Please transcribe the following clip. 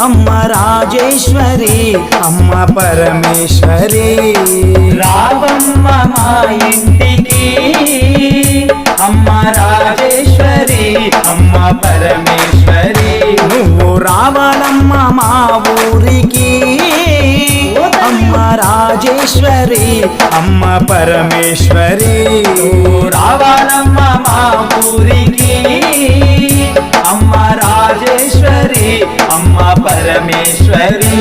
అమ్మ రాజేశ్వరి అమ్మ పరమేశ్వరి రావమ్మ మా ఇంటికి అమ్మ రాజేశ్వరి అమ్మ పరమేశ్వరి నువ్వు రావాలమ్మ మా ఊరికి అమ్మ రాజేశ్వరి అమ్మ పరమేశ్వరి రావాలమ్మ మా ఊరికి అమ్మ రాజేశ్వరి అమ్మ పరమేశ్వరి